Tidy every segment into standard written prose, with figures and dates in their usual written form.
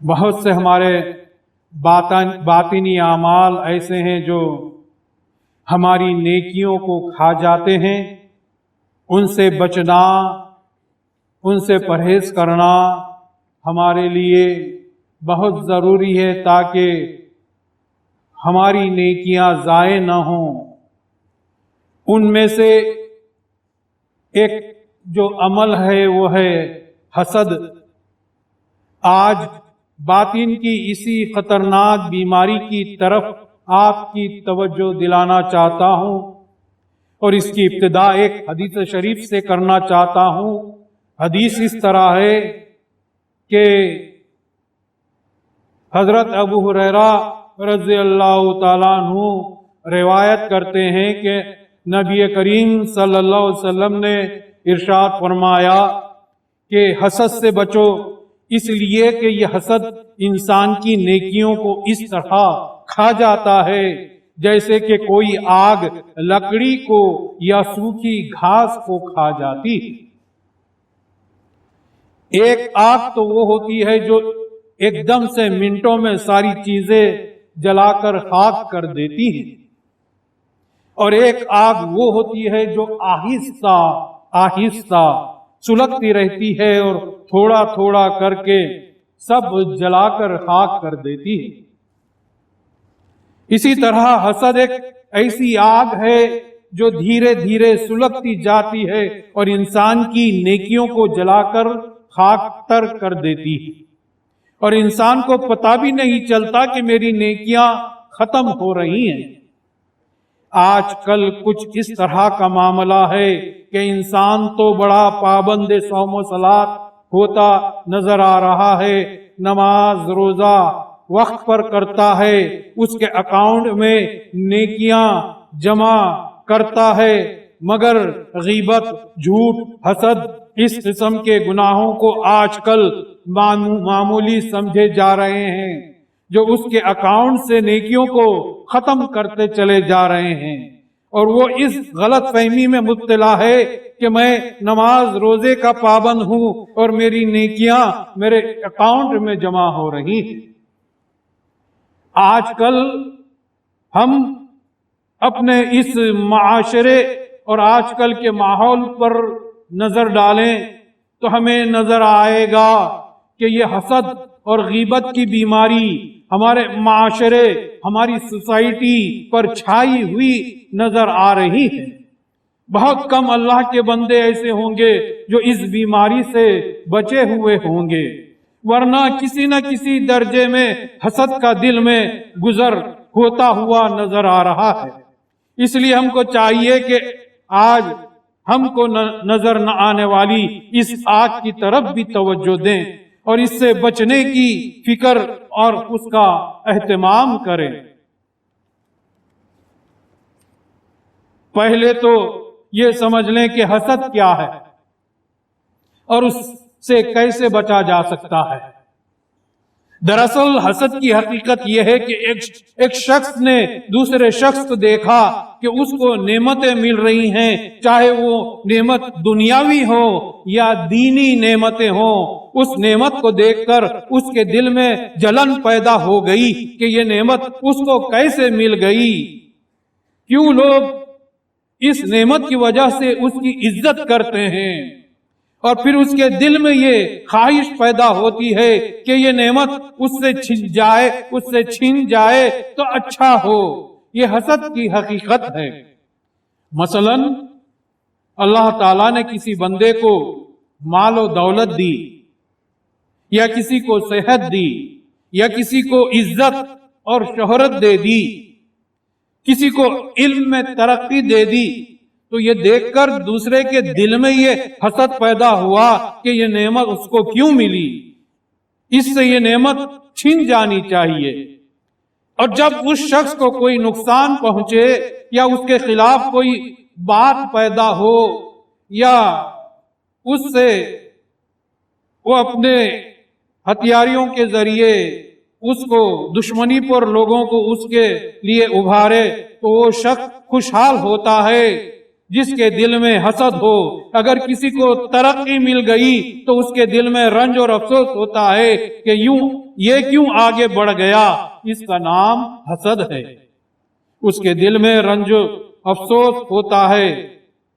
بہت سے ہمارے باطنی اعمال ایسے ہیں جو ہماری نیکیوں کو کھا جاتے ہیں. ان سے بچنا، ان سے پرہیز کرنا ہمارے لیے بہت ضروری ہے تاکہ ہماری نیکیاں ضائع نہ ہوں. ان میں سے ایک جو عمل ہے وہ ہے حسد. آج باطن کی اسی خطرناک بیماری کی طرف آپ کی توجہ دلانا چاہتا ہوں، اور اس کی ابتدا ایک حدیث شریف سے کرنا چاہتا ہوں. حدیث اس طرح ہے کہ حضرت ابو ہریرہ رضی اللہ تعالیٰ عنہ روایت کرتے ہیں کہ نبی کریم صلی اللہ علیہ وسلم نے ارشاد فرمایا کہ حسد سے بچو، اس لیے کہ یہ حسد انسان کی نیکیوں کو اس طرح کھا جاتا ہے جیسے کہ کوئی آگ لکڑی کو یا سوکھی گھاس کو کھا جاتی. ایک آگ تو وہ ہوتی ہے جو ایک دم سے منٹوں میں ساری چیزیں جلا کر خاک کر دیتی ہے، اور ایک آگ وہ ہوتی ہے جو آہستہ آہستہ سلگتی رہتی ہے اور تھوڑا تھوڑا کر کے سب جلا کر خاک کر دیتی ہے. اسی طرح حسد ایک ایسی آگ ہے جو دھیرے دھیرے سلگتی جاتی ہے اور انسان کی نیکیوں کو جلا کر خاک تر کر دیتی ہے، اور انسان کو پتہ بھی نہیں چلتا کہ میری نیکیاں ختم ہو رہی ہیں. آج کل کچھ اس طرح کا معاملہ ہے کہ انسان تو بڑا پابند صوم و صلات ہوتا نظر آ رہا ہے، نماز روزہ وقت پر کرتا ہے، اس کے اکاؤنٹ میں نیکیاں جمع کرتا ہے، مگر غیبت، جھوٹ، حسد اس قسم کے گناہوں کو آج کل معمولی سمجھے جا رہے ہیں، جو اس کے اکاؤنٹ سے نیکیوں کو ختم کرتے چلے جا رہے ہیں. اور وہ اس غلط فہمی میں مبتلا ہے کہ میں نماز روزے کا پابند ہوں اور میری نیکیاں میرے اکاؤنٹ میں جمع ہو رہی ہیں. آج کل ہم اپنے اس معاشرے اور آج کل کے ماحول پر نظر ڈالیں تو ہمیں نظر آئے گا کہ یہ حسد اور غیبت کی بیماری ہمارے معاشرے، ہماری سوسائٹی پر چھائی ہوئی نظر آ رہی ہے. بہت کم اللہ کے بندے ایسے ہوں گے جو اس بیماری سے بچے ہوئے ہوں گے، ورنہ کسی نہ کسی درجے میں حسد کا دل میں گزر ہوتا ہوا نظر آ رہا ہے. اس لیے ہم کو چاہیے کہ آج ہم کو نظر نہ آنے والی اس آگ کی طرف بھی توجہ دیں اور اس سے بچنے کی فکر اور اس کا اہتمام کریں. پہلے تو یہ سمجھ لیں کہ حسد کیا ہے اور اس سے کیسے بچا جا سکتا ہے. دراصل حسد کی حقیقت یہ ہے کہ ایک شخص نے دوسرے شخص کو دیکھا کہ اس کو نعمتیں مل رہی ہیں، چاہے وہ نعمت دنیاوی ہو یا دینی نعمتیں ہوں، اس نعمت کو دیکھ کر اس کے دل میں جلن پیدا ہو گئی کہ یہ نعمت اس کو کیسے مل گئی، کیوں لوگ اس نعمت کی وجہ سے اس کی عزت کرتے ہیں، اور پھر اس کے دل میں یہ خواہش پیدا ہوتی ہے کہ یہ نعمت اس سے چھن جائے تو اچھا ہو. یہ حسد کی حقیقت ہے. مثلا اللہ تعالیٰ نے کسی بندے کو مال و دولت دی، یا کسی کو صحت دی، یا کسی کو عزت اور شہرت دے دی، کسی کو علم میں ترقی دے دی، تو یہ دیکھ کر دوسرے کے دل میں یہ حسد پیدا ہوا کہ یہ نعمت اس کو کیوں ملی، اس سے یہ نعمت چھن جانی چاہیے. اور جب اس شخص کو کوئی نقصان پہنچے یا اس کے خلاف کوئی بات پیدا ہو یا اس سے وہ اپنے ہتھیاروں کے ذریعے اس کو دشمنی پر لوگوں کو اس کے لیے ابھارے تو وہ شخص خوشحال ہوتا ہے جس کے دل میں حسد ہو، اگر کسی کو ترقی مل گئی تو اس کے دل میں رنج اور افسوس ہوتا ہے کہ یہ کیوں آگے بڑھ گیا، اس کا نام حسد ہے۔ اس کے دل میں رنج و افسوس ہوتا ہے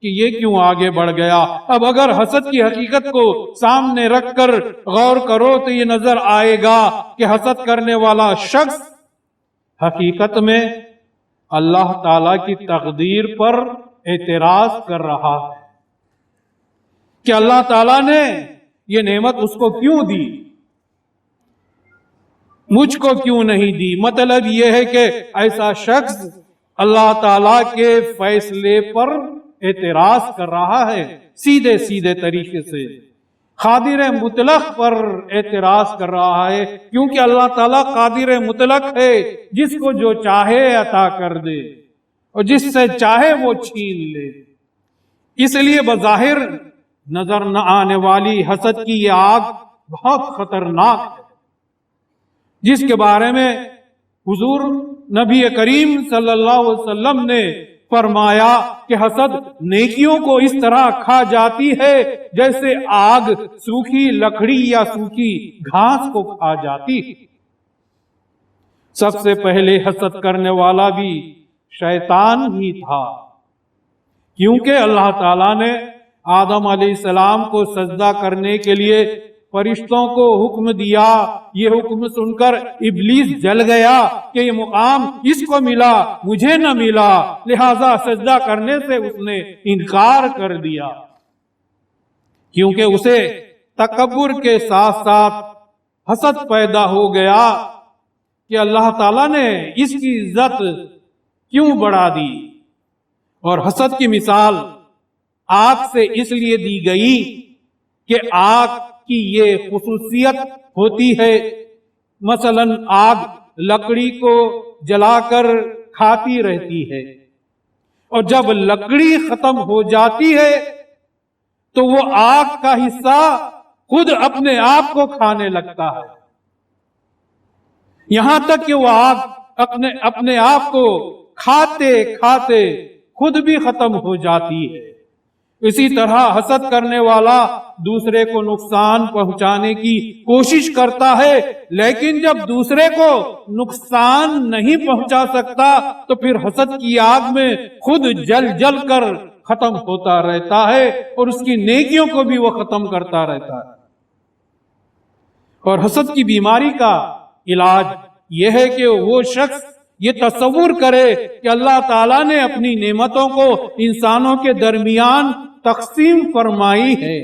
کہ یہ کیوں آگے بڑھ گیا۔ اب اگر حسد کی حقیقت کو سامنے رکھ کر غور کرو تو یہ نظر آئے گا کہ حسد کرنے والا شخص حقیقت میں اللہ تعالی کی تقدیر پر اعتراض کر رہا ہے کہ اللہ تعالیٰ نے یہ نعمت اس کو کیوں دی، مجھ کو کیوں نہیں دی۔ مطلب یہ ہے کہ ایسا شخص اللہ تعالیٰ کے فیصلے پر اعتراض کر رہا ہے، سیدھے سیدھے طریقے سے قادر مطلق پر اعتراض کر رہا ہے، کیونکہ اللہ تعالیٰ قادر مطلق ہے، جس کو جو چاہے عطا کر دے اور جس سے چاہے وہ چھین لے۔ اس لیے بظاہر نظر نہ آنے والی حسد کی یہ آگ بہت خطرناک ہے، جس کے بارے میں حضور نبی کریم صلی اللہ علیہ وسلم نے فرمایا کہ حسد نیکیوں کو اس طرح کھا جاتی ہے جیسے آگ سوکھی لکڑی یا سوکھی گھاس کو کھا جاتی۔ سب سے پہلے حسد کرنے والا بھی شیطان ہی تھا، کیونکہ اللہ تعالیٰ نے آدم علیہ السلام کو سجدہ کرنے کے لیے فرشتوں کو حکم دیا۔ یہ حکم سن کر ابلیس جل گیا کہ یہ مقام اس کو ملا، مجھے نہ ملا، لہذا سجدہ کرنے سے اس نے انکار کر دیا، کیونکہ اسے تکبر کے ساتھ ساتھ حسد پیدا ہو گیا کہ اللہ تعالیٰ نے اس کی عزت کیوں بڑھا دی۔ اور حسد کی مثال آگ سے اس لیے دی گئی کہ آگ کی یہ خصوصیت ہوتی ہے، مثلا آگ لکڑی کو جلا کر کھاتی رہتی ہے، اور جب لکڑی ختم ہو جاتی ہے تو وہ آگ کا حصہ خود اپنے آپ کو کھانے لگتا ہے، یہاں تک کہ وہ آگ اپنے آپ کو کھاتے کھاتے خود بھی ختم ہو جاتی ہے۔ اسی طرح حسد کرنے والا دوسرے کو نقصان پہنچانے کی کوشش کرتا ہے، لیکن جب دوسرے کو نقصان نہیں پہنچا سکتا تو پھر حسد کی آگ میں خود جل جل کر ختم ہوتا رہتا ہے، اور اس کی نیکیوں کو بھی وہ ختم کرتا رہتا ہے۔ اور حسد کی بیماری کا علاج یہ ہے کہ وہ شخص یہ تصور کرے کہ اللہ تعالیٰ نے اپنی نعمتوں کو انسانوں کے درمیان تقسیم فرمائی ہے،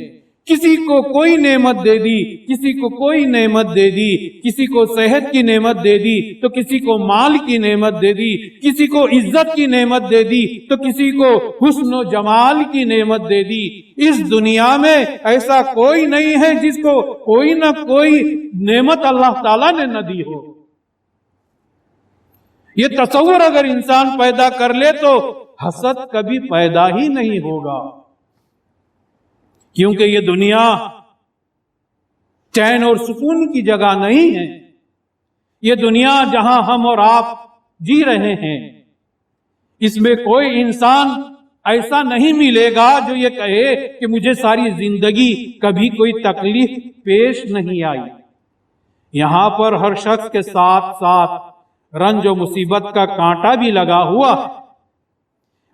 کسی کو کوئی نعمت دے دی، کسی کو کوئی نعمت دے دی، کسی کو صحت کی نعمت دے دی تو کسی کو مال کی نعمت دے دی، کسی کو عزت کی نعمت دے دی تو کسی کو حسن و جمال کی نعمت دے دی۔ اس دنیا میں ایسا کوئی نہیں ہے جس کو کوئی نہ کوئی نعمت اللہ تعالیٰ نے نہ دی ہو۔ یہ تصور اگر انسان پیدا کر لے تو حسد کبھی پیدا ہی نہیں ہوگا، کیونکہ یہ دنیا چین اور سکون کی جگہ نہیں ہے۔ یہ دنیا جہاں ہم اور آپ جی رہے ہیں، اس میں کوئی انسان ایسا نہیں ملے گا جو یہ کہے کہ مجھے ساری زندگی کبھی کوئی تکلیف پیش نہیں آئی۔ یہاں پر ہر شخص کے ساتھ ساتھ رنج و مصیبت کا کانٹا بھی لگا ہوا ہے۔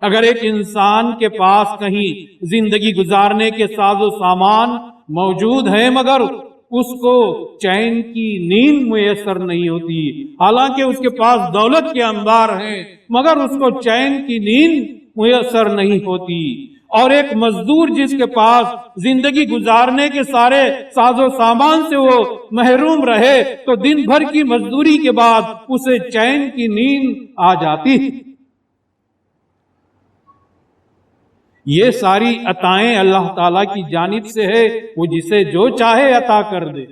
اگر ایک انسان کے پاس کہیں زندگی گزارنے کے ساز و سامان موجود ہیں مگر اس کو چین کی نیند میسر نہیں ہوتی، حالانکہ اس کے پاس دولت کے انبار ہیں مگر اس کو چین کی نیند میسر نہیں ہوتی، اور ایک مزدور جس کے پاس زندگی گزارنے کے سارے ساز و سامان سے وہ محروم رہے تو دن بھر کی مزدوری کے بعد اسے چین کی نیند آ جاتی۔ یہ ساری عطائیں اللہ تعالیٰ کی جانب سے ہے، وہ جسے جو چاہے عطا کر دے۔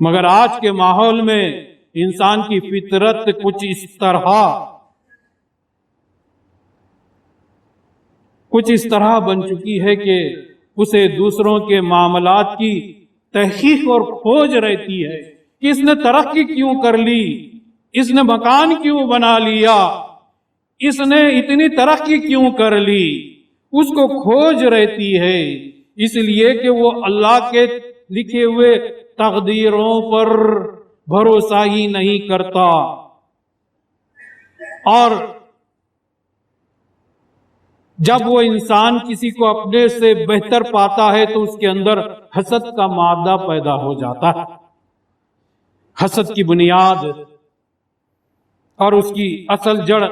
مگر آج کے ماحول میں انسان کی فطرت کچھ اس طرح بن چکی ہے کہ اسے دوسروں کے معاملات کی تحقیق اور کھوج رہتی ہے کہ اس نے ترقی کیوں کر لی، اس نے مکان کیوں بنا لیا، اس نے اتنی ترقی کیوں کر لی، اس کو کھوج رہتی ہے، اس لیے کہ وہ اللہ کے لکھے ہوئے تقدیروں پر بھروسہ ہی نہیں کرتا۔ اور جب وہ انسان کسی کو اپنے سے بہتر پاتا ہے تو اس کے اندر حسد کا مادہ پیدا ہو جاتا ہے۔ حسد کی بنیاد اور اس کی اصل جڑ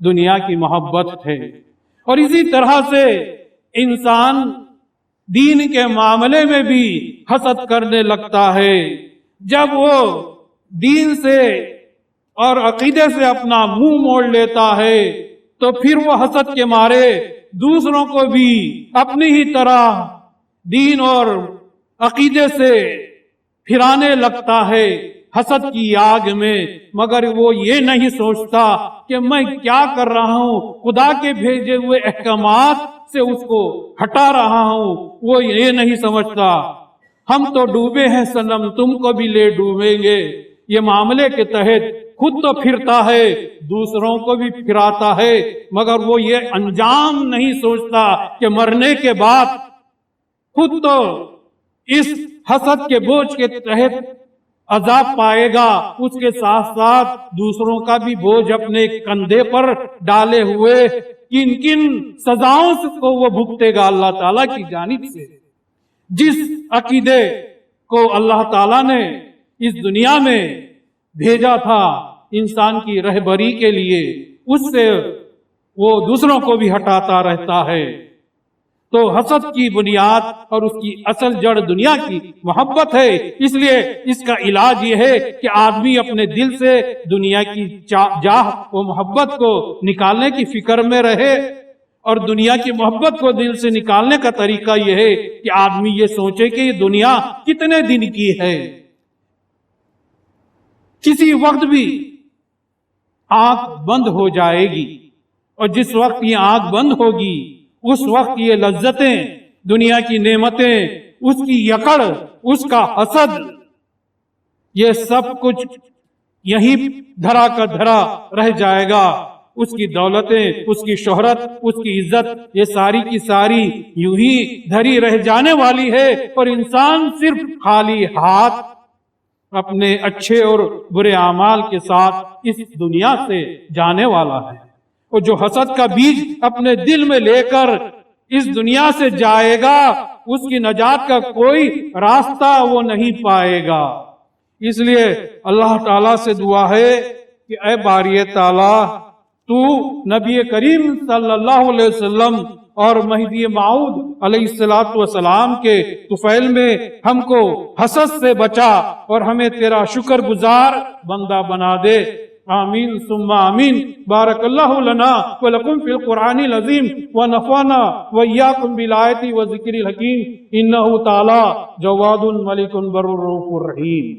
دنیا کی محبت ہے، اور اسی طرح سے انسان دین کے معاملے میں بھی حسد کرنے لگتا ہے۔ جب وہ دین سے اور عقیدے سے اپنا منہ موڑ لیتا ہے تو پھر وہ حسد کے مارے دوسروں کو بھی اپنی ہی طرح دین اور عقیدے سے پھرانے لگتا ہے حسد کی آگ میں، مگر وہ یہ نہیں سوچتا کہ میں کیا کر رہا ہوں، خدا کے بھیجے ہوئے احکامات سے اس کو ہٹا رہا ہوں، وہ یہ نہیں سمجھتا۔ ہم تو ڈوبے ہیں صنم، تم کو بھی لے ڈوبیں گے، یہ معاملے کے تحت خود تو پھرتا ہے، دوسروں کو بھی پھراتا ہے، مگر وہ یہ انجام نہیں سوچتا کہ مرنے کے بعد خود تو اس حسد کے بوجھ کے تحت عذاب پائے گا، اس کے ساتھ ساتھ دوسروں کا بھی بوجھ اپنے کندھے پر ڈالے ہوئے کن کن سزاؤں کو وہ بھگتے گا اللہ تعالیٰ کی جانب سے۔ جس عقیدے کو اللہ تعالیٰ نے اس دنیا میں بھیجا تھا انسان کی رہبری کے لیے، اس سے وہ دوسروں کو بھی ہٹاتا رہتا ہے۔ تو حسد کی بنیاد اور اس کی اصل جڑ دنیا کی محبت ہے، اس لیے اس کا علاج یہ ہے کہ آدمی اپنے دل سے دنیا کی جاہ و محبت کو نکالنے کی فکر میں رہے، اور دنیا کی محبت کو دل سے نکالنے کا طریقہ یہ ہے کہ آدمی یہ سوچے کہ یہ دنیا کتنے دن کی ہے، کسی وقت بھی آنکھ بند ہو جائے گی، اور جس وقت یہ آنکھ بند ہوگی اس وقت یہ لذتیں، دنیا کی نعمتیں، اس کی یکڑ، اس کا حسد، یہ سب کچھ یہی دھرا کا دھرا رہ جائے گا۔ اس کی دولتیں، اس کی شہرت، اس کی عزت، یہ ساری کی ساری یوں ہی دھری رہ جانے والی ہے، اور انسان صرف خالی ہاتھ اپنے اچھے اور برے اعمال کے ساتھ اس دنیا سے جانے والا ہے۔ اور جو حسد کا بیج اپنے دل میں لے کر اس دنیا سے جائے گا، اس کی نجات کا کوئی راستہ وہ نہیں پائے گا۔ اس لیے اللہ تعالیٰ سے دعا ہے کہ اے باری تعالیٰ، تو نبی کریم صلی اللہ علیہ وسلم اور مہدی موعود علیہ السلام کے طفیل میں ہم کو حسد سے بچا اور ہمیں تیرا شکر گزار بندہ بنا دے۔ آمین ثم آمین۔ بارک اللہ لنا ولکم فی القرآن العظیم ونفعنا وإیاکم بالآیات والذکر الحکیم، انہ تعالی جواد ملک بر الرؤوف الرحیم۔